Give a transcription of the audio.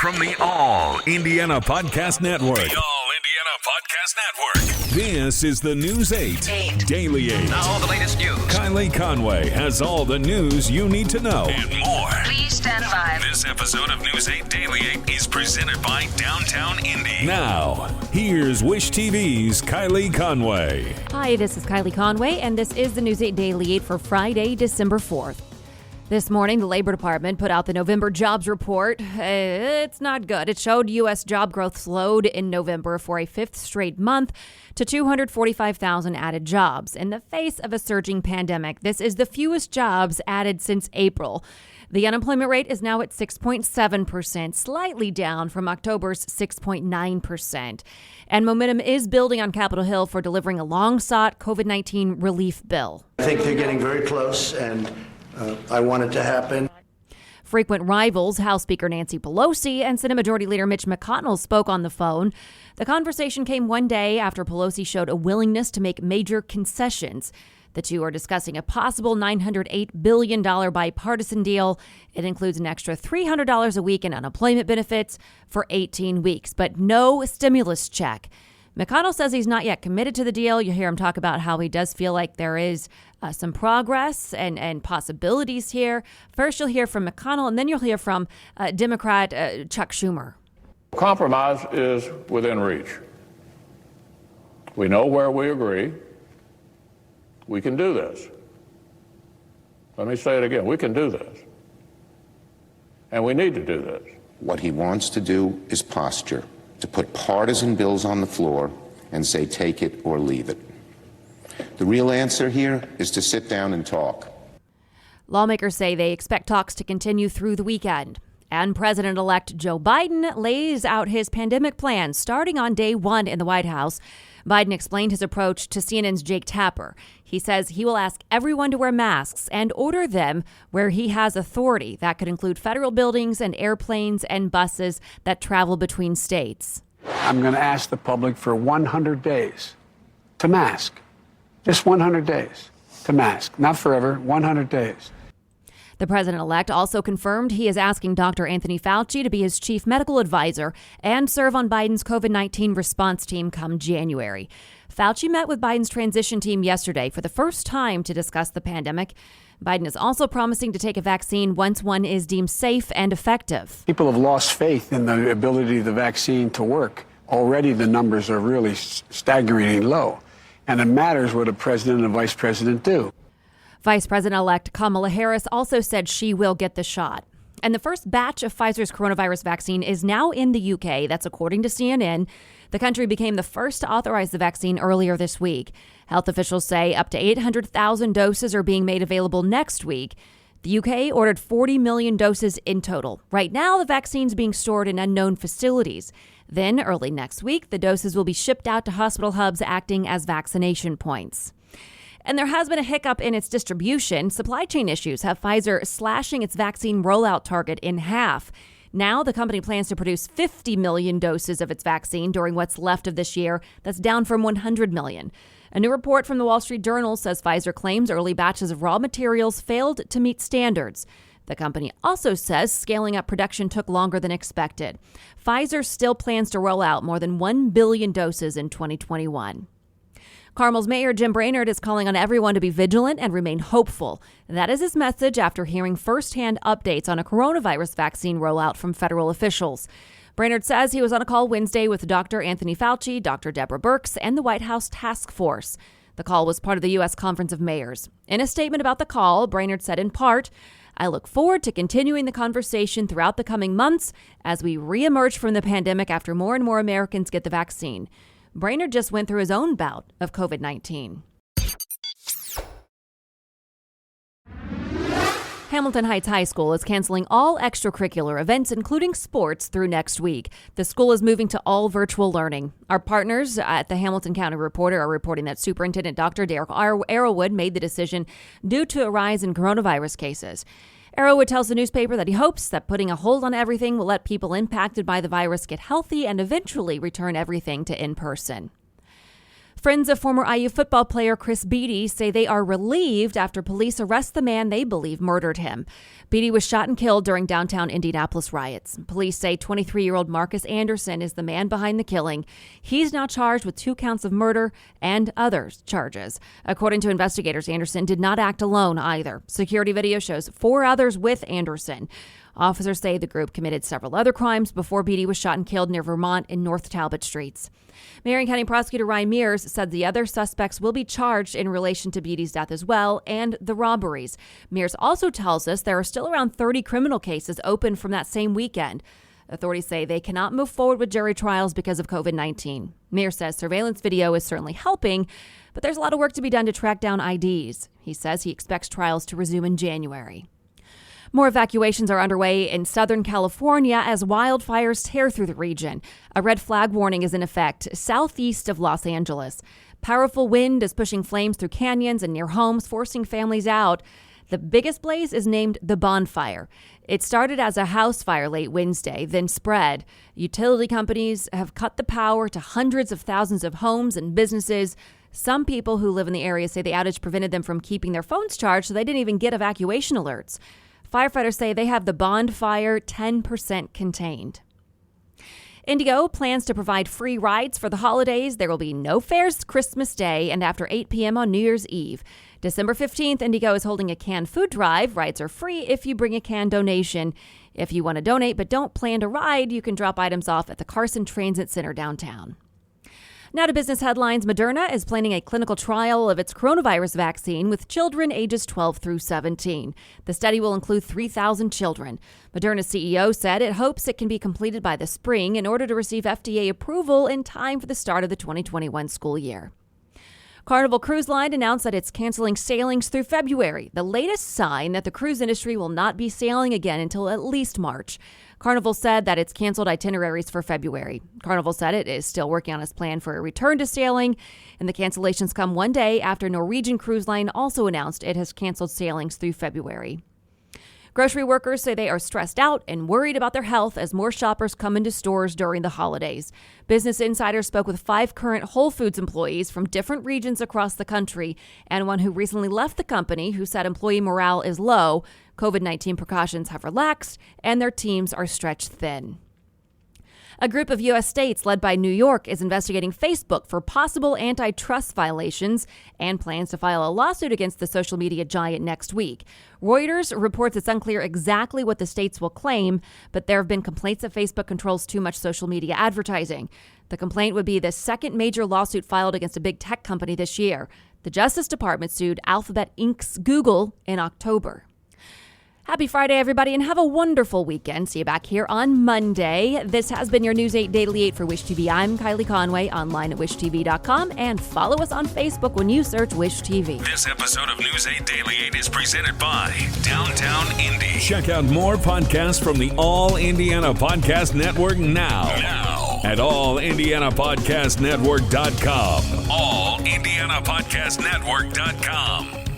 From the All Indiana Podcast Network. The All Indiana Podcast Network. This is the News 8 Daily 8. Now the latest news. Kylie Conway has all the news you need to know. And more. Please stand by. This episode of News 8 Daily 8 is presented by Downtown Indy. Now, here's Wish TV's Kylie Conway. Hi, this is Kylie Conway, and this is the News 8 Daily 8 for Friday, December 4th. This morning, the Labor Department put out the November jobs report. It's not good. It showed U.S. job growth slowed in November for a fifth straight month to 245,000 added jobs. In the face of a surging pandemic, this is the fewest jobs added since April. The unemployment rate is now at 6.7%, slightly down from October's 6.9%. And momentum is building on Capitol Hill for delivering a long-sought COVID-19 relief bill. I think they're getting very close, and I want it to happen. Frequent rivals, House Speaker Nancy Pelosi and Senate Majority Leader Mitch McConnell spoke on the phone. The conversation came one day after Pelosi showed a willingness to make major concessions. The two are discussing a possible $908 billion bipartisan deal. It includes an extra $300 a week in unemployment benefits for 18 weeks, but no stimulus check. McConnell says he's not yet committed to the deal. You'll hear him talk about how he does feel like there is some progress and possibilities here. First, you'll hear from McConnell, and then you'll hear from Democrat Chuck Schumer. Compromise is within reach. We know where we agree. We can do this. Let me say it again. We can do this. And we need to do this. What he wants to do is posture, to put partisan bills on the floor and say take it or leave it. The real answer here is to sit down and talk. Lawmakers say they expect talks to continue through the weekend. And President-elect Joe Biden lays out his pandemic plans starting on day one in the White House. Biden explained his approach to CNN's Jake Tapper. He says he will ask everyone to wear masks and order them where he has authority. That could include federal buildings and airplanes and buses that travel between states. I'm going to ask the public for 100 days to mask. Just 100 days to mask. Not forever, 100 days. The president-elect also confirmed he is asking Dr. Anthony Fauci to be his chief medical advisor and serve on Biden's COVID-19 response team come January. Fauci met with Biden's transition team yesterday for the first time to discuss the pandemic. Biden is also promising to take a vaccine once one is deemed safe and effective. People have lost faith in the ability of the vaccine to work. Already the numbers are really staggeringly low. And it matters what a president and a vice president do. Vice President-elect Kamala Harris also said she will get the shot. And the first batch of Pfizer's coronavirus vaccine is now in the UK. That's according to CNN. The country became the first to authorize the vaccine earlier this week. Health officials say up to 800,000 doses are being made available next week. The UK ordered 40 million doses in total. Right now, the vaccine's being stored in unknown facilities. Then, early next week, the doses will be shipped out to hospital hubs acting as vaccination points. And there has been a hiccup in its distribution. Supply chain issues have Pfizer slashing its vaccine rollout target in half. Now the company plans to produce 50 million doses of its vaccine during what's left of this year. That's down from 100 million. A new report from the Wall Street Journal says Pfizer claims early batches of raw materials failed to meet standards. The company also says scaling up production took longer than expected. Pfizer still plans to roll out more than 1 billion doses in 2021. Carmel's Mayor Jim Brainerd is calling on everyone to be vigilant and remain hopeful. That is his message after hearing firsthand updates on a coronavirus vaccine rollout from federal officials. Brainerd says he was on a call Wednesday with Dr. Anthony Fauci, Dr. Deborah Birx, and the White House task force. The call was part of the U.S. Conference of Mayors. In a statement about the call, Brainerd said in part, "I look forward to continuing the conversation throughout the coming months as we reemerge from the pandemic after more and more Americans get the vaccine." Brainerd just went through his own bout of COVID-19. Hamilton Heights High School is canceling all extracurricular events, including sports, through next week. The school is moving to all virtual learning. Our partners at the Hamilton County Reporter are reporting that Superintendent Dr. Derek Arrowwood made the decision due to a rise in coronavirus cases. Arrowwood tells the newspaper that he hopes that putting a hold on everything will let people impacted by the virus get healthy and eventually return everything to in-person. Friends of former IU football player Chris Beatty say they are relieved after police arrest the man they believe murdered him. Beatty was shot and killed during downtown Indianapolis riots. Police say 23-year-old Marcus Anderson is the man behind the killing. He's now charged with 2 counts of murder and other charges. According to investigators, Anderson did not act alone either. Security video shows 4 others with Anderson. Officers say the group committed several other crimes before Beatty was shot and killed near Vermont and North Talbot Streets. Marion County Prosecutor Ryan Mears said the other suspects will be charged in relation to Beatty's death as well and the robberies. Mears also tells us there are still around 30 criminal cases open from that same weekend. Authorities say they cannot move forward with jury trials because of COVID-19. Mears says surveillance video is certainly helping, but there's a lot of work to be done to track down IDs. He says he expects trials to resume in January. More evacuations are underway in Southern California as wildfires tear through the region. A red flag warning is in effect southeast of Los Angeles. Powerful wind is pushing flames through canyons and near homes, forcing families out. The biggest blaze is named the Bonfire. It started as a house fire late Wednesday, then spread. Utility companies have cut the power to hundreds of thousands of homes and businesses. Some people who live in the area say the outage prevented them from keeping their phones charged, so they didn't even get evacuation alerts. Firefighters say they have the bonfire 10% contained. Indigo plans to provide free rides for the holidays. There will be no fares Christmas Day and after 8 p.m. on New Year's Eve. December 15th, Indigo is holding a canned food drive. Rides are free if you bring a canned donation. If you want to donate but don't plan to ride, you can drop items off at the Carson Transit Center downtown. Now to business headlines. Moderna is planning a clinical trial of its coronavirus vaccine with children ages 12 through 17. The study will include 3,000 children. Moderna's CEO said it hopes it can be completed by the spring in order to receive FDA approval in time for the start of the 2021 school year. Carnival Cruise Line announced that it's canceling sailings through February, the latest sign that the cruise industry will not be sailing again until at least March. Carnival said that it's canceled itineraries for February. Carnival said it is still working on its plan for a return to sailing, and the cancellations come one day after Norwegian Cruise Line also announced it has canceled sailings through February. Grocery workers say they are stressed out and worried about their health as more shoppers come into stores during the holidays. Business Insider spoke with 5 current Whole Foods employees from different regions across the country and one who recently left the company who said employee morale is low, COVID-19 precautions have relaxed, and their teams are stretched thin. A group of U.S. states led by New York is investigating Facebook for possible antitrust violations and plans to file a lawsuit against the social media giant next week. Reuters reports it's unclear exactly what the states will claim, but there have been complaints that Facebook controls too much social media advertising. The complaint would be the second major lawsuit filed against a big tech company this year. The Justice Department sued Alphabet Inc.'s Google in October. Happy Friday, everybody, and have a wonderful weekend. See you back here on Monday. This has been your News 8 Daily 8 for Wish TV. I'm Kylie Conway, online at wishtv.com, and follow us on Facebook when you search Wish TV. This episode of News 8 Daily 8 is presented by Downtown Indy. Check out more podcasts from the All Indiana Podcast Network now at allindianapodcastnetwork.com. allindianapodcastnetwork.com.